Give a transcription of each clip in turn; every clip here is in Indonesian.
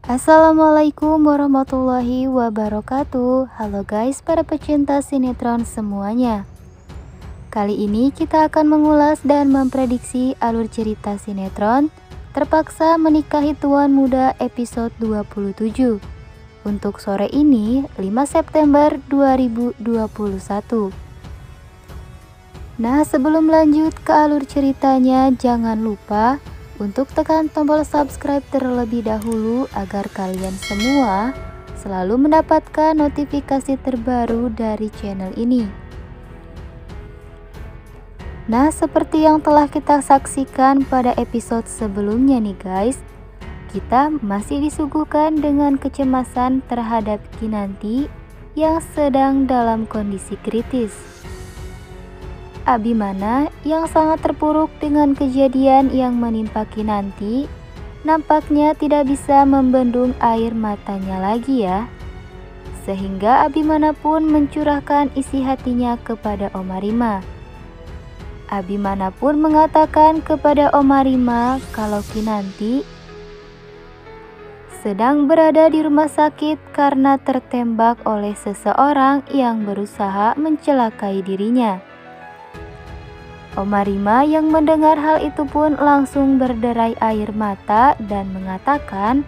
Assalamualaikum warahmatullahi wabarakatuh. Halo guys, para pecinta sinetron semuanya. Kali ini kita akan mengulas dan memprediksi alur cerita sinetron Terpaksa Menikahi Tuan Muda episode 27 untuk sore ini 5 September 2021. Nah, sebelum lanjut ke alur ceritanya, jangan lupa untuk tekan tombol subscribe terlebih dahulu agar kalian semua selalu mendapatkan notifikasi terbaru dari channel ini. Nah, seperti yang telah kita saksikan pada episode sebelumnya nih guys, kita masih disuguhkan dengan kecemasan terhadap Kinanti yang sedang dalam kondisi kritis. Abimana yang sangat terpuruk dengan kejadian yang menimpa Kinanti nampaknya tidak bisa membendung air matanya lagi ya. Sehingga Abimana pun mencurahkan isi hatinya kepada Omarima. Abimana pun mengatakan kepada Omarima kalau Kinanti sedang berada di rumah sakit karena tertembak oleh seseorang yang berusaha mencelakai dirinya. Omarima yang mendengar hal itu pun langsung berderai air mata dan mengatakan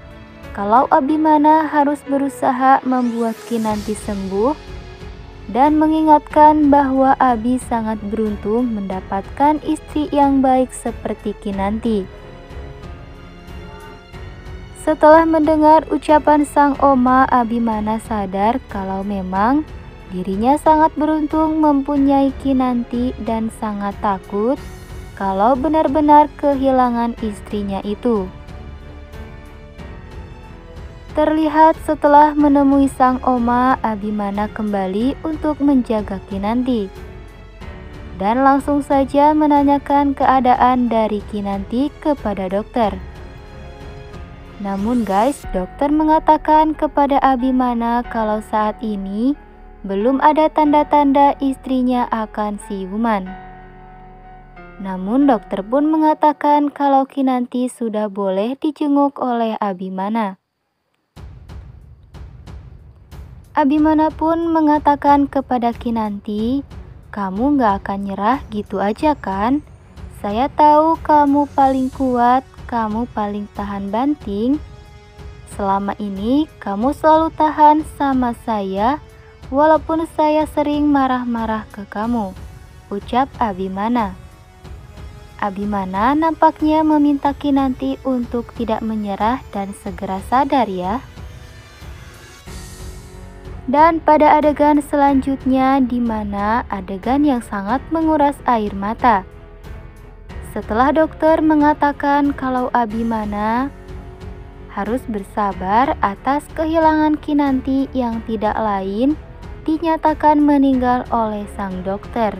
kalau Abimana harus berusaha membuat Kinanti sembuh dan mengingatkan bahwa Abi sangat beruntung mendapatkan istri yang baik seperti Kinanti. Setelah mendengar ucapan sang Oma, Abimana sadar kalau memang dirinya sangat beruntung mempunyai Kinanti dan sangat takut kalau benar-benar kehilangan istrinya itu. Terlihat setelah menemui sang Oma, Abimana kembali untuk menjaga Kinanti dan langsung saja menanyakan keadaan dari Kinanti kepada dokter. Namun guys, dokter mengatakan kepada Abimana kalau saat ini belum ada tanda-tanda istrinya akan siuman. Namun dokter pun mengatakan kalau Kinanti sudah boleh dijenguk oleh Abimana. Abimana pun mengatakan kepada Kinanti, "Kamu gak akan nyerah gitu aja kan? Saya tahu kamu paling kuat, kamu paling tahan banting. Selama ini kamu selalu tahan sama saya, walaupun saya sering marah-marah ke kamu," ucap Abimana. Abimana nampaknya meminta Kinanti untuk tidak menyerah dan segera sadar ya. Dan pada adegan selanjutnya di mana adegan yang sangat menguras air mata. Setelah dokter mengatakan kalau Abimana harus bersabar atas kehilangan Kinanti yang tidak lain dinyatakan meninggal oleh sang dokter.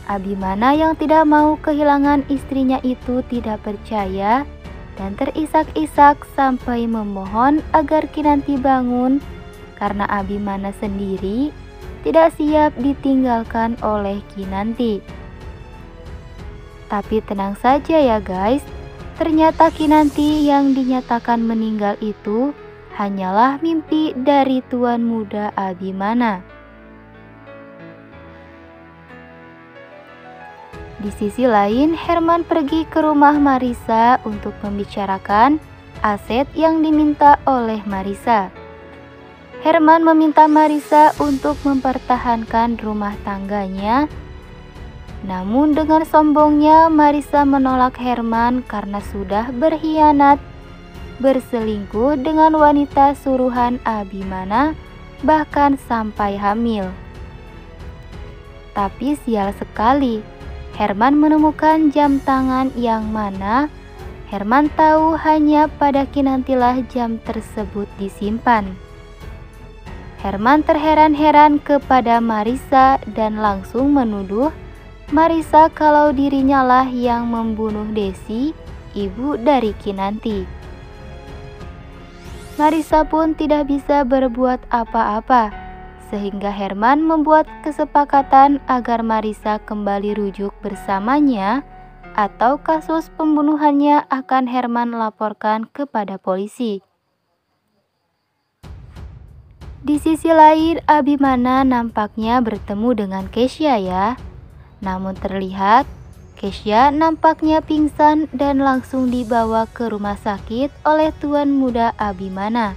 Abimana yang tidak mau kehilangan istrinya itu tidak percaya dan terisak-isak sampai memohon agar Kinanti bangun karena Abimana sendiri tidak siap ditinggalkan oleh Kinanti. Tapi tenang saja ya guys, ternyata Kinanti yang dinyatakan meninggal itu hanyalah mimpi dari Tuan Muda Abimana. Di sisi lain, Herman pergi ke rumah Marissa untuk membicarakan aset yang diminta oleh Marissa. Herman meminta Marissa untuk mempertahankan rumah tangganya. Namun dengan sombongnya Marissa menolak Herman karena sudah berkhianat, berselingkuh dengan wanita suruhan Abimana, bahkan sampai hamil. Tapi sial sekali, Herman menemukan jam tangan yang mana Herman tahu hanya pada Kinantilah jam tersebut disimpan. Herman terheran-heran kepada Marissa dan langsung menuduh Marissa kalau dirinya lah yang membunuh Desi, ibu dari Kinanti. Marissa pun tidak bisa berbuat apa-apa, sehingga Herman membuat kesepakatan agar Marissa kembali rujuk bersamanya atau kasus pembunuhannya akan Herman laporkan kepada polisi. Di sisi lain, Abimana nampaknya bertemu dengan Kesha ya. Namun terlihat, Kesha nampaknya pingsan dan langsung dibawa ke rumah sakit oleh tuan muda Abimana.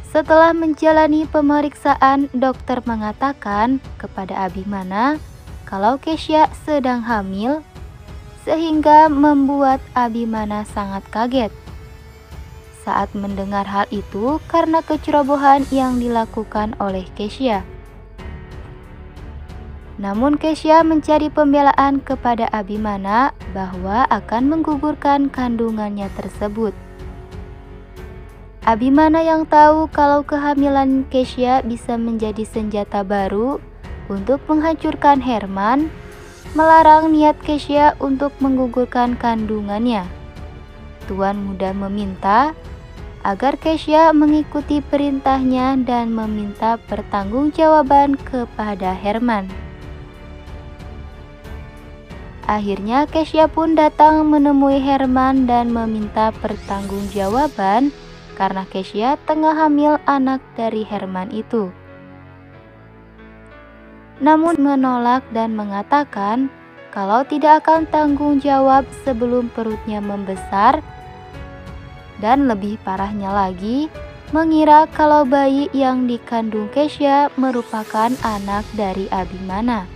Setelah menjalani pemeriksaan, dokter mengatakan kepada Abimana kalau Kesha sedang hamil, sehingga membuat Abimana sangat kaget saat mendengar hal itu karena kecerobohan yang dilakukan oleh Kesha. Namun Kesha mencari pembelaan kepada Abimana bahwa akan menggugurkan kandungannya tersebut. Abimana yang tahu kalau kehamilan Kesha bisa menjadi senjata baru untuk menghancurkan Herman, melarang niat Kesha untuk menggugurkan kandungannya. Tuan muda meminta agar Kesha mengikuti perintahnya dan meminta pertanggungjawaban kepada Herman. Akhirnya Kesha pun datang menemui Herman dan meminta pertanggungjawaban karena Kesha tengah hamil anak dari Herman itu. Namun menolak dan mengatakan kalau tidak akan tanggung jawab sebelum perutnya membesar, dan lebih parahnya lagi, mengira kalau bayi yang dikandung Kesha merupakan anak dari Abimana.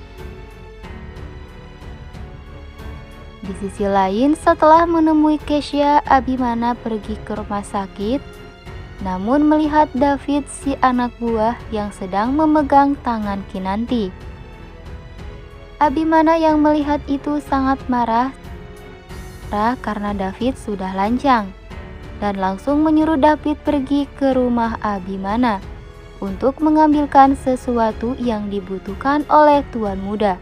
Di sisi lain, setelah menemui Kesha, Abimana pergi ke rumah sakit, namun melihat David, si anak buah yang sedang memegang tangan Kinanti. Abimana yang melihat itu sangat marah karena David sudah lancang, dan langsung menyuruh David pergi ke rumah Abimana untuk mengambilkan sesuatu yang dibutuhkan oleh tuan muda.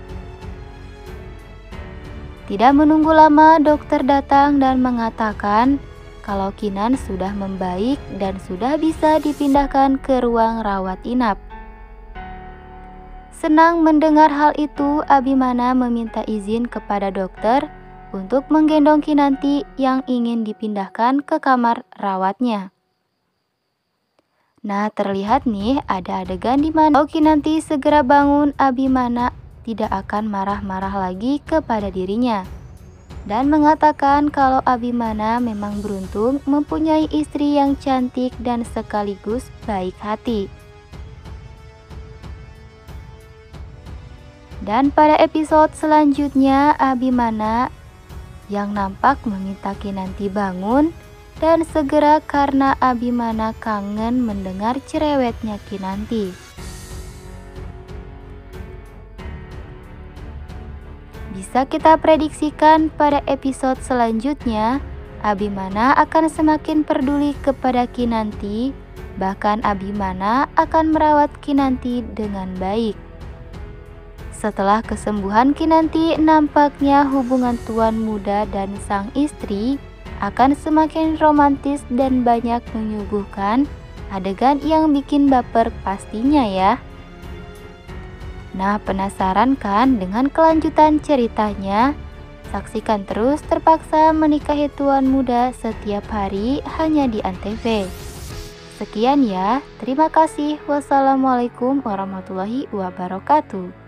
Tidak menunggu lama, dokter datang dan mengatakan kalau Kinan sudah membaik dan sudah bisa dipindahkan ke ruang rawat inap. Senang mendengar hal itu, Abimana meminta izin kepada dokter untuk menggendong Kinanti yang ingin dipindahkan ke kamar rawatnya. Nah, terlihat nih ada adegan di mana Kinanti segera bangun, Abimana tidak akan marah-marah lagi kepada dirinya dan mengatakan kalau Abimana memang beruntung mempunyai istri yang cantik dan sekaligus baik hati. Dan pada episode selanjutnya, Abimana yang nampak meminta Kinanti bangun dan segera karena Abimana kangen mendengar cerewetnya Kinanti. Bisa kita prediksikan pada episode selanjutnya, Abimana akan semakin peduli kepada Kinanti, bahkan Abimana akan merawat Kinanti dengan baik. Setelah kesembuhan Kinanti, nampaknya hubungan tuan muda dan sang istri akan semakin romantis dan banyak menyuguhkan adegan yang bikin baper pastinya ya. Nah, penasaran kan dengan kelanjutan ceritanya? Saksikan terus Terpaksa Menikahi Tuan Muda setiap hari hanya di Antv. Sekian ya, terima kasih. Wassalamualaikum warahmatullahi wabarakatuh.